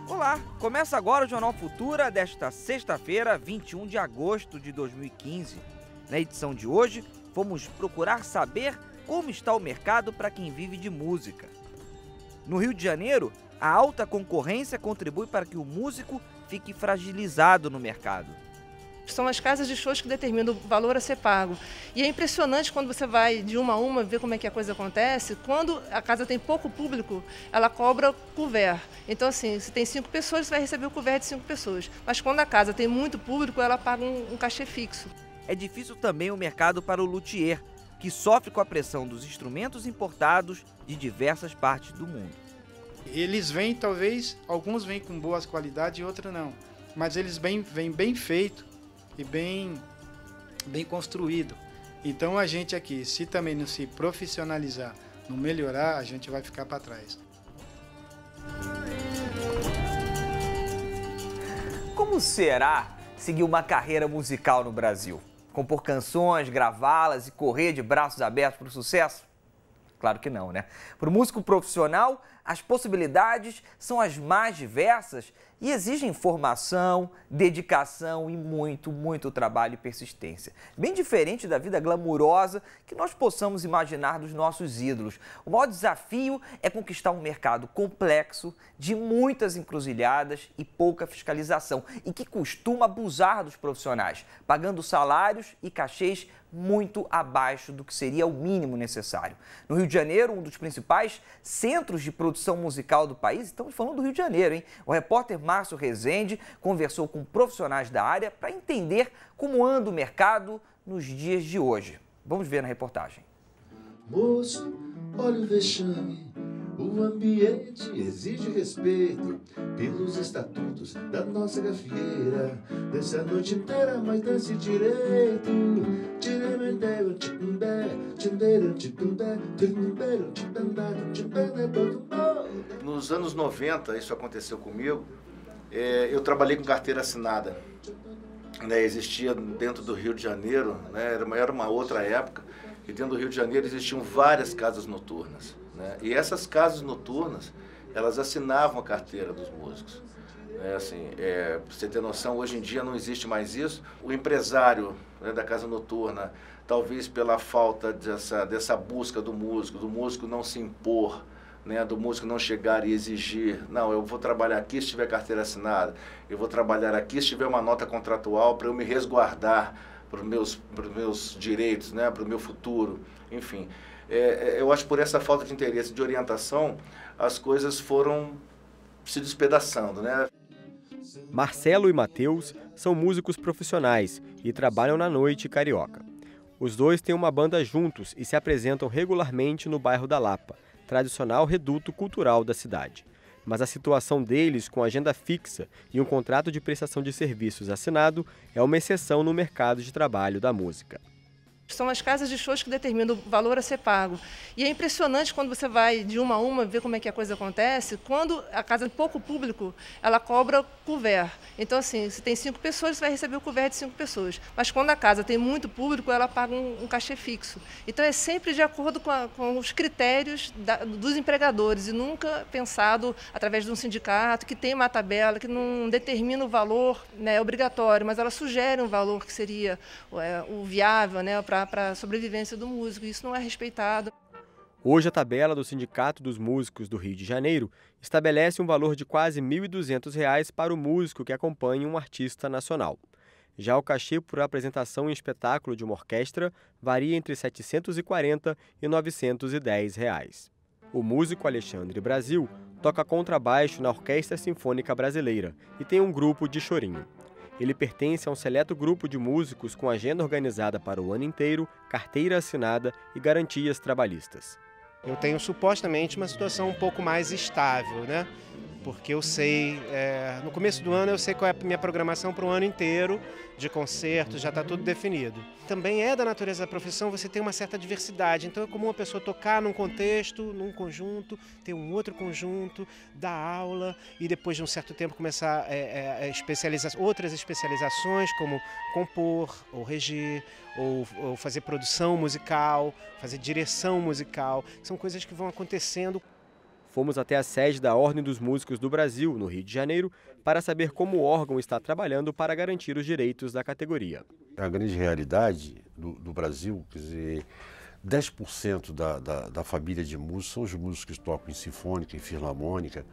Olá, começa agora o Jornal Futura desta sexta-feira, 21 de agosto de 2015. Na edição de hoje, vamos procurar saber como está o mercado para quem vive de música. No Rio de Janeiro, a alta concorrência contribui para que o músico fique fragilizado no mercado. São as casas de shows que determinam o valor a ser pago. E é impressionante quando você vai de uma a uma ver como é que a coisa acontece. Quando a casa tem pouco público, ela cobra couvert. Então, assim, se tem 5 pessoas, você vai receber o couvert de 5 pessoas. Mas quando a casa tem muito público, ela paga um cachê fixo. É difícil também o mercado para o luthier, que sofre com a pressão dos instrumentos importados de diversas partes do mundo. Eles vêm, talvez, alguns vêm com boas qualidades e outros não. Mas eles vêm bem feito e bem construído. Então a gente aqui, se também não se profissionalizar, não melhorar, a gente vai ficar para trás. Como será seguir uma carreira musical no Brasil? Compor canções, gravá-las e correr de braços abertos para o sucesso? Claro que não, né? Para o músico profissional, as possibilidades são as mais diversas e exigem formação, dedicação e muito trabalho e persistência. Bem diferente da vida glamurosa que nós possamos imaginar dos nossos ídolos. O maior desafio é conquistar um mercado complexo, de muitas encruzilhadas e pouca fiscalização, e que costuma abusar dos profissionais, pagando salários e cachês muito abaixo do que seria o mínimo necessário. No Rio de Janeiro, um dos principais centros de produção musical do país, estamos falando do Rio de Janeiro, hein? O repórter Márcio Rezende conversou com profissionais da área para entender como anda o mercado nos dias de hoje. Vamos ver na reportagem. Moço, olha o vexame, o ambiente exige respeito pelos estatutos da nossa gafieira. Dessa noite inteira, mas dance direito. Nos anos 90, isso aconteceu comigo, eu trabalhei com carteira assinada. Existia dentro do Rio de Janeiro, era uma outra época, e dentro do Rio de Janeiro existiam várias casas noturnas. E essas casas noturnas, elas assinavam a carteira dos músicos. Pra você ter noção, hoje em dia não existe mais isso. O empresário da casa noturna, talvez pela falta dessa busca do músico não se impor, do músico não chegar e exigir, não, eu vou trabalhar aqui se tiver carteira assinada, eu vou trabalhar aqui se tiver uma nota contratual para eu me resguardar para os meus direitos, para o meu futuro, enfim. Eu acho que por essa falta de interesse, de orientação, as coisas foram se despedaçando, Marcelo e Matheus são músicos profissionais e trabalham na noite carioca. Os dois têm uma banda juntos e se apresentam regularmente no bairro da Lapa, tradicional reduto cultural da cidade. Mas a situação deles com agenda fixa e um contrato de prestação de serviços assinado é uma exceção no mercado de trabalho da música. São as casas de shows que determinam o valor a ser pago. E é impressionante quando você vai de uma a uma ver como é que a coisa acontece. Quando a casa tem pouco público, ela cobra couvert. Então, assim, se tem 5 pessoas, você vai receber o couvert de 5 pessoas. Mas quando a casa tem muito público, ela paga um cachê fixo. Então, é sempre de acordo com os critérios dos empregadores e nunca pensado através de um sindicato que tem uma tabela que não determina o valor obrigatório, mas ela sugere um valor que seria o viável, para a sobrevivência do músico. Isso não é respeitado. Hoje, a tabela do Sindicato dos Músicos do Rio de Janeiro estabelece um valor de quase R$ 1.200 para o músico que acompanha um artista nacional. Já o cachê por apresentação em espetáculo de uma orquestra varia entre R$ 740 e R$ 910. O músico Alexandre Brasil toca contrabaixo na Orquestra Sinfônica Brasileira e tem um grupo de chorinho. Ele pertence a um seleto grupo de músicos com agenda organizada para o ano inteiro, carteira assinada e garantias trabalhistas. Eu tenho supostamente uma situação um pouco mais estável, porque eu sei, no começo do ano eu sei qual é a minha programação para o ano inteiro de concertos, já está tudo definido. Também é da natureza da profissão você ter uma certa diversidade, então é comum a pessoa tocar num contexto, num conjunto, ter um outro conjunto, dar aula e depois de um certo tempo começar outras especializações, como compor, ou reger, ou fazer produção musical, fazer direção musical, são coisas que vão acontecendo. Fomos até a sede da Ordem dos Músicos do Brasil, no Rio de Janeiro, para saber como o órgão está trabalhando para garantir os direitos da categoria. A grande realidade do Brasil, quer dizer, 10% da família de músicos são os músicos que tocam em sinfônica, em filarmônica,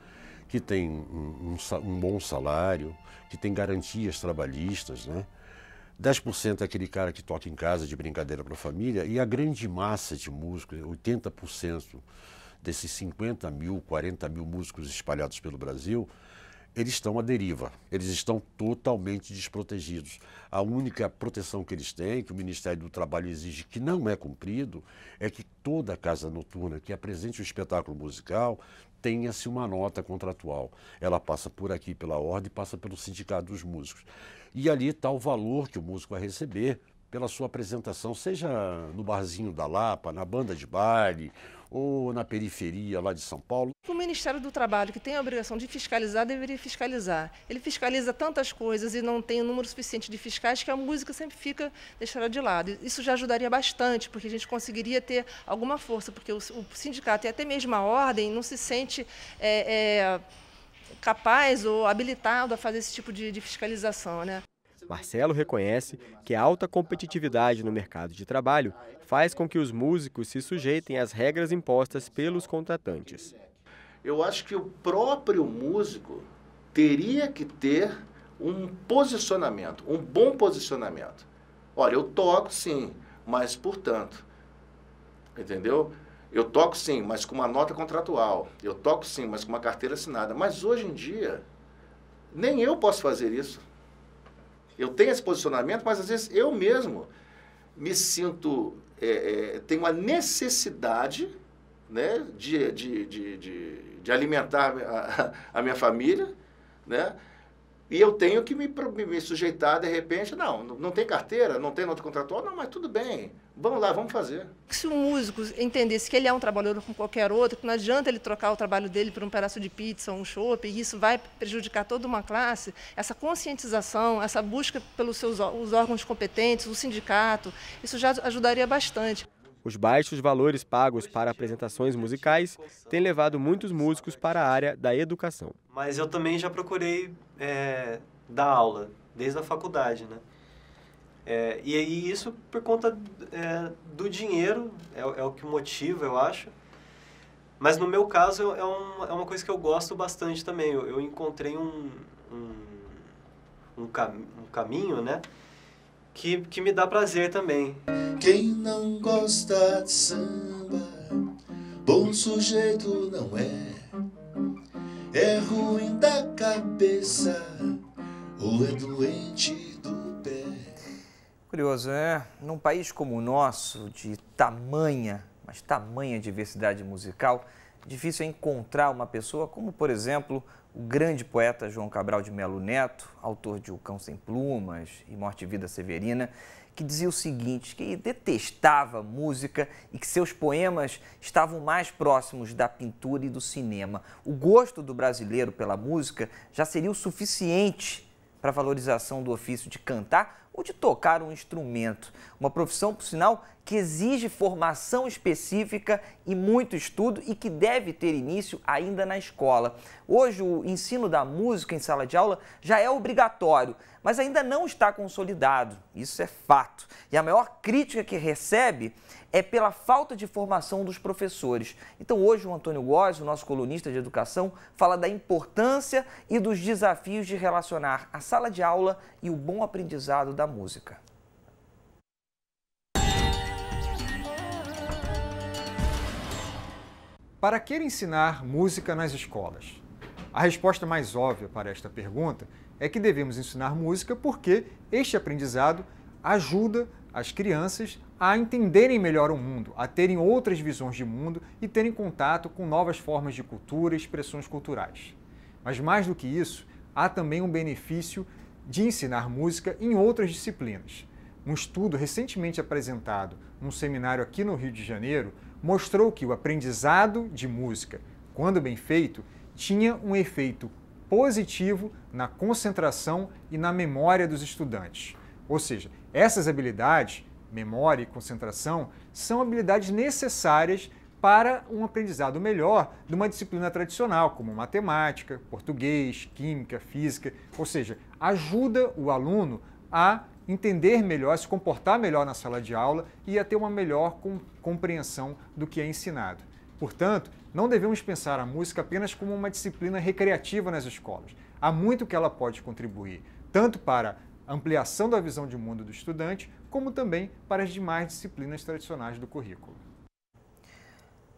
que têm um bom salário, que têm garantias trabalhistas, né? 10% é aquele cara que toca em casa de brincadeira para a família, e a grande massa de músicos, 80%, desses 50 mil, 40 mil músicos espalhados pelo Brasil, eles estão à deriva, eles estão totalmente desprotegidos. A única proteção que eles têm, que o Ministério do Trabalho exige que não é cumprido, é que toda casa noturna que apresente o espetáculo musical tenha-se uma nota contratual. Ela passa por aqui pela Ordem, passa pelo Sindicato dos Músicos. E ali está o valor que o músico vai receber pela sua apresentação, seja no barzinho da Lapa, na banda de baile, ou na periferia lá de São Paulo. O Ministério do Trabalho, que tem a obrigação de fiscalizar, deveria fiscalizar. Ele fiscaliza tantas coisas e não tem um número suficiente de fiscais que a música sempre fica deixada de lado. Isso já ajudaria bastante, porque a gente conseguiria ter alguma força, porque o sindicato e até mesmo a ordem não se sente capaz ou habilitado a fazer esse tipo de fiscalização, né? Marcelo reconhece que a alta competitividade no mercado de trabalho faz com que os músicos se sujeitem às regras impostas pelos contratantes. Eu acho que o próprio músico teria que ter um posicionamento, um bom posicionamento. Olha, eu toco sim, mas portanto, entendeu? Eu toco sim, mas com uma nota contratual. Eu toco sim, mas com uma carteira assinada. Mas hoje em dia, nem eu posso fazer isso. Eu tenho esse posicionamento, mas às vezes eu mesmo me sinto, tenho a necessidade, né, de alimentar a minha família, né, e eu tenho que me sujeitar de repente, não tem carteira, não tem nota contratual, não, mas tudo bem, vamos lá, vamos fazer. Se o músico entendesse que ele é um trabalhador como qualquer outro, que não adianta ele trocar o trabalho dele por um pedaço de pizza ou um chopp, e isso vai prejudicar toda uma classe, essa conscientização, essa busca pelos os órgãos competentes, o sindicato, isso já ajudaria bastante. Os baixos valores pagos para apresentações musicais têm levado muitos músicos para a área da educação. Mas eu também já procurei dar aula, desde a faculdade, né? E aí isso por conta do dinheiro, é o que motiva, eu acho. Mas no meu caso é uma coisa que eu gosto bastante também. Eu encontrei um caminho, né? Que me dá prazer também. Quem não gosta de samba, bom sujeito não é. É ruim da cabeça ou é doente do pé. Curioso, né? Num país como o nosso, de tamanha diversidade musical, difícil é encontrar uma pessoa como, por exemplo, o grande poeta João Cabral de Melo Neto, autor de O Cão Sem Plumas e Morte e Vida Severina, que dizia o seguinte, que detestava música e que seus poemas estavam mais próximos da pintura e do cinema. O gosto do brasileiro pela música já seria o suficiente para a valorização do ofício de cantar ou de tocar um instrumento. Uma profissão, por sinal, que exige formação específica e muito estudo e que deve ter início ainda na escola. Hoje, o ensino da música em sala de aula já é obrigatório, mas ainda não está consolidado. Isso é fato. E a maior crítica que recebe é pela falta de formação dos professores. Então, hoje, o Antônio Góes, o nosso colunista de educação, fala da importância e dos desafios de relacionar a sala de aula e o bom aprendizado da música. Para que ensinar música nas escolas? A resposta mais óbvia para esta pergunta é que devemos ensinar música porque este aprendizado ajuda as crianças a entenderem melhor o mundo, a terem outras visões de mundo e terem contato com novas formas de cultura e expressões culturais. Mas mais do que isso, há também um benefício de ensinar música em outras disciplinas. Um estudo recentemente apresentado num seminário aqui no Rio de Janeiro mostrou que o aprendizado de música, quando bem feito, tinha um efeito positivo na concentração e na memória dos estudantes. Ou seja, essas habilidades, memória e concentração, são habilidades necessárias para um aprendizado melhor de uma disciplina tradicional, como matemática, português, química, física. Ou seja, ajuda o aluno a entender melhor, se comportar melhor na sala de aula e a ter uma melhor compreensão do que é ensinado. Portanto, não devemos pensar a música apenas como uma disciplina recreativa nas escolas. Há muito que ela pode contribuir, tanto para a ampliação da visão de mundo do estudante, como também para as demais disciplinas tradicionais do currículo.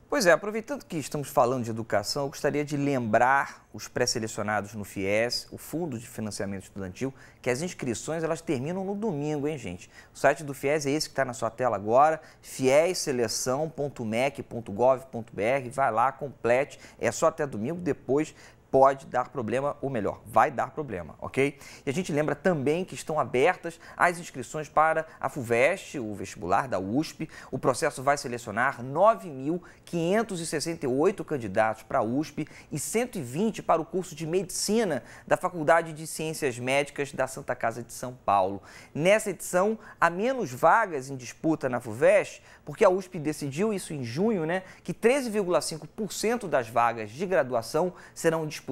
Pois é, aproveitando que estamos falando de educação, eu gostaria de lembrar os pré-selecionados no FIES, o Fundo de Financiamento Estudantil, que as inscrições elas terminam no domingo, hein, gente? O site do FIES é esse que está na sua tela agora, fiesseleção.mec.gov.br, vai lá, complete, é só até domingo, depois pode dar problema, ou melhor, vai dar problema, ok? E a gente lembra também que estão abertas as inscrições para a FUVEST, o vestibular da USP. O processo vai selecionar 9.568 candidatos para a USP e 120 para o curso de Medicina da Faculdade de Ciências Médicas da Santa Casa de São Paulo. Nessa edição, há menos vagas em disputa na FUVEST, porque a USP decidiu isso em junho, né, que 13,5% das vagas de graduação serão disputadas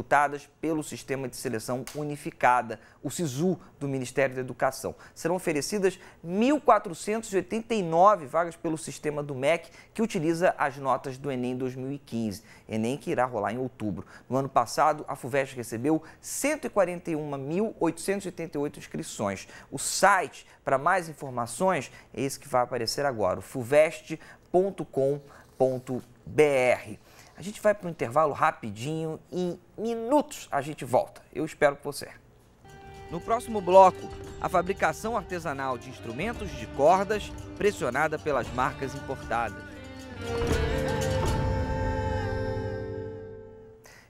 pelo Sistema de Seleção Unificada, o SISU, do Ministério da Educação. Serão oferecidas 1.489 vagas pelo sistema do MEC, que utiliza as notas do Enem 2015, Enem que irá rolar em outubro. No ano passado, a FUVEST recebeu 141.888 inscrições. O site para mais informações é esse que vai aparecer agora, o fuvest.com.br. A gente vai para um intervalo rapidinho, em minutos a gente volta. Eu espero por você. No próximo bloco, a fabricação artesanal de instrumentos de cordas pressionada pelas marcas importadas.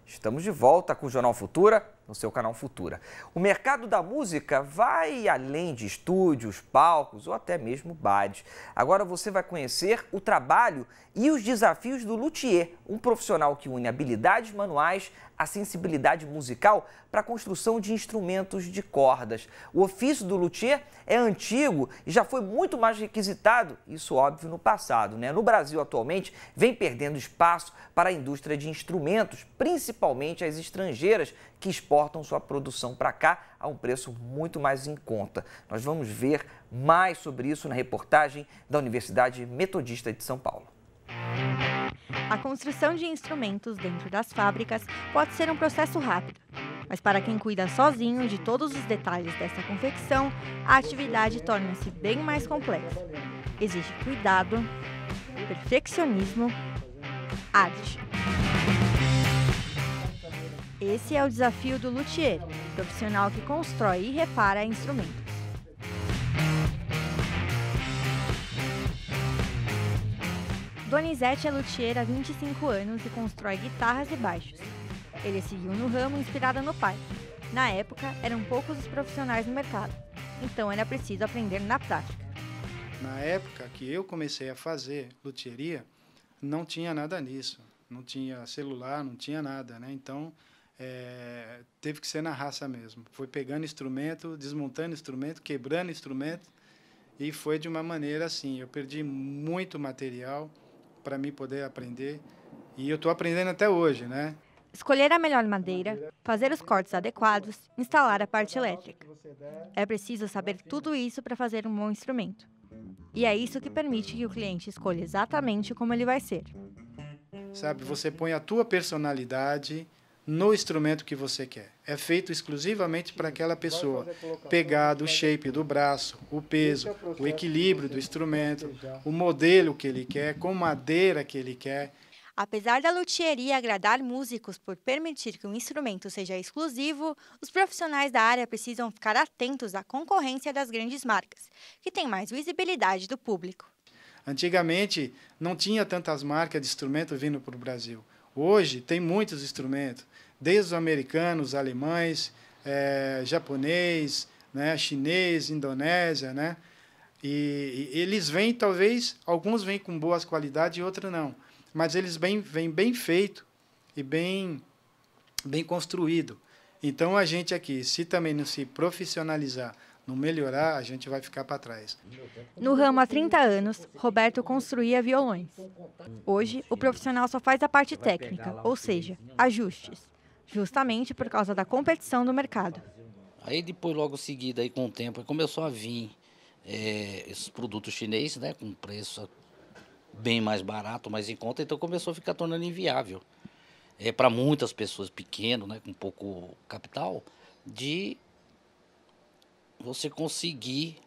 Estamos de volta com o Jornal Futura, no seu canal Futura. O mercado da música vai além de estúdios, palcos ou até mesmo bares. Agora você vai conhecer o trabalho e os desafios do luthier, um profissional que une habilidades manuais à sensibilidade musical para a construção de instrumentos de cordas. O ofício do luthier é antigo e já foi muito mais requisitado, isso óbvio no passado, né? No Brasil atualmente vem perdendo espaço para a indústria de instrumentos, principalmente as estrangeiras que exportam sua produção para cá a um preço muito mais em conta. Nós vamos ver mais sobre isso na reportagem da Universidade Metodista de São Paulo. A construção de instrumentos dentro das fábricas pode ser um processo rápido, mas para quem cuida sozinho de todos os detalhes dessa confecção, a atividade torna-se bem mais complexa. Exige cuidado, perfeccionismo, arte. Esse é o desafio do luthier, profissional que constrói e repara instrumentos. Donizete é luthier há 25 anos e constrói guitarras e baixos. Ele seguiu no ramo inspirado no pai. Na época, eram poucos os profissionais no mercado, então era preciso aprender na prática. Na época que eu comecei a fazer luthieria, não tinha nada nisso. Não tinha celular, não tinha nada, né? Então, teve que ser na raça mesmo. Foi pegando instrumento, desmontando instrumento, quebrando instrumento, e foi de uma maneira assim. Eu perdi muito material para mim poder aprender, e eu estou aprendendo até hoje, né? Escolher a melhor madeira, fazer os cortes adequados, instalar a parte elétrica. É preciso saber tudo isso para fazer um bom instrumento. E é isso que permite que o cliente escolha exatamente como ele vai ser. Sabe, você põe a tua personalidade no instrumento que você quer. É feito exclusivamente para aquela pessoa. Pegado, o shape do braço, o peso, o equilíbrio do instrumento, o modelo que ele quer, com madeira que ele quer. Apesar da luthieria agradar músicos por permitir que um instrumento seja exclusivo, os profissionais da área precisam ficar atentos à concorrência das grandes marcas, que têm mais visibilidade do público. Antigamente, não tinha tantas marcas de instrumento vindo para o Brasil. Hoje, tem muitos instrumentos. desde os americanos, os alemães, japonês, né, chinês, Indonésia, né? E eles vêm, talvez, alguns vêm com boas qualidades e outros não. Mas eles vêm bem feito e bem construído. Então, a gente aqui, se também não se profissionalizar, não melhorar, a gente vai ficar para trás. No ramo há 30 anos, Roberto construía violões. Hoje, o profissional só faz a parte técnica, ou seja, ajustes, justamente por causa da competição do mercado. Aí depois, logo seguido, aí, com o tempo, começou a vir esses produtos chineses, né, com preço bem mais barato, mais em conta, então começou a ficar tornando inviável. Para muitas pessoas pequenas, né, com pouco capital, de você conseguir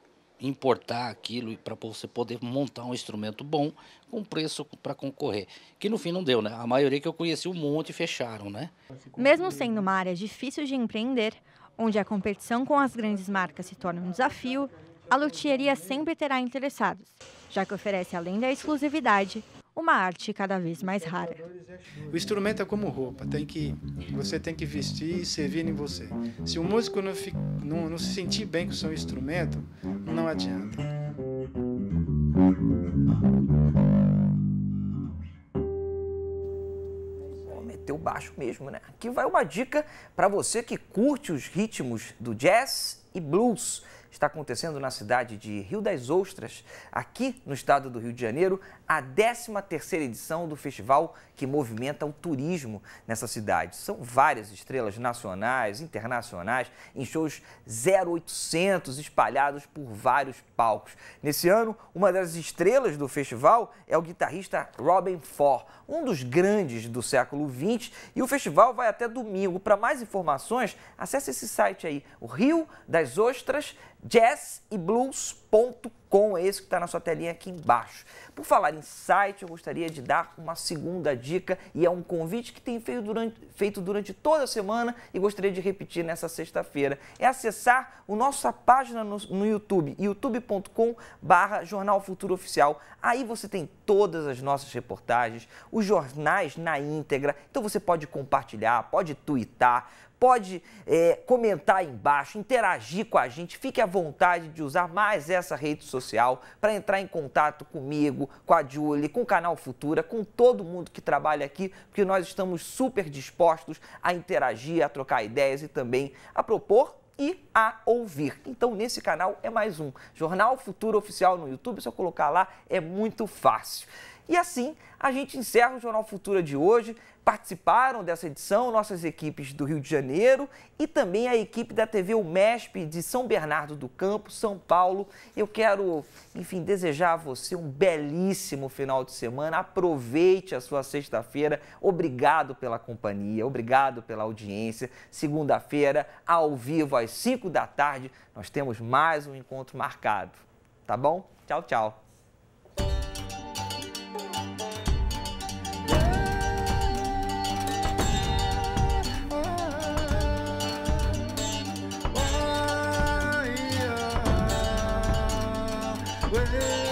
importar aquilo para você poder montar um instrumento bom com preço para concorrer. Que no fim não deu, né? A maioria que eu conheci, um monte fecharam, né? Mesmo sendo uma área difícil de empreender, onde a competição com as grandes marcas se torna um desafio, a luthieria sempre terá interessados, já que oferece, além da exclusividade, uma arte cada vez mais rara. O instrumento é como roupa, você tem que vestir e servir em você. Se o músico não se sentir bem com o seu instrumento, não adianta. Meteu baixo mesmo, né? Aqui vai uma dica para você que curte os ritmos do jazz e blues. Está acontecendo na cidade de Rio das Ostras, aqui no estado do Rio de Janeiro, a 13ª edição do festival que movimenta o turismo nessa cidade. São várias estrelas nacionais, internacionais, em shows 0800 espalhados por vários palcos. Nesse ano, uma das estrelas do festival é o guitarrista Robben Ford, um dos grandes do século XX, e o festival vai até domingo. Para mais informações, acesse esse site aí, o Rio das Ostras, jazzeblues.com, é esse que está na sua telinha aqui embaixo. Por falar em site, eu gostaria de dar uma segunda dica, e é um convite que tem feito durante toda a semana e gostaria de repetir nessa sexta-feira. É acessar a nossa página no YouTube, youtube.com/Jornal Futuro Oficial. Aí você tem todas as nossas reportagens, os jornais na íntegra, então você pode compartilhar, pode twittar, pode comentar aí embaixo, interagir com a gente, fique à vontade de usar mais essa rede social para entrar em contato comigo, com a Julie, com o Canal Futura, com todo mundo que trabalha aqui, porque nós estamos super dispostos a interagir, a trocar ideias e também a propor e a ouvir. Então, nesse canal é mais um Jornal Futuro Oficial no YouTube, se eu colocar lá é muito fácil. E assim, a gente encerra o Jornal Futura de hoje. Participaram dessa edição nossas equipes do Rio de Janeiro e também a equipe da TV UMESP de São Bernardo do Campo, São Paulo. Eu quero, enfim, desejar a você um belíssimo final de semana. Aproveite a sua sexta-feira. Obrigado pela companhia, obrigado pela audiência. Segunda-feira, ao vivo, às 5 da tarde, nós temos mais um encontro marcado. Tá bom? Tchau, tchau. Well,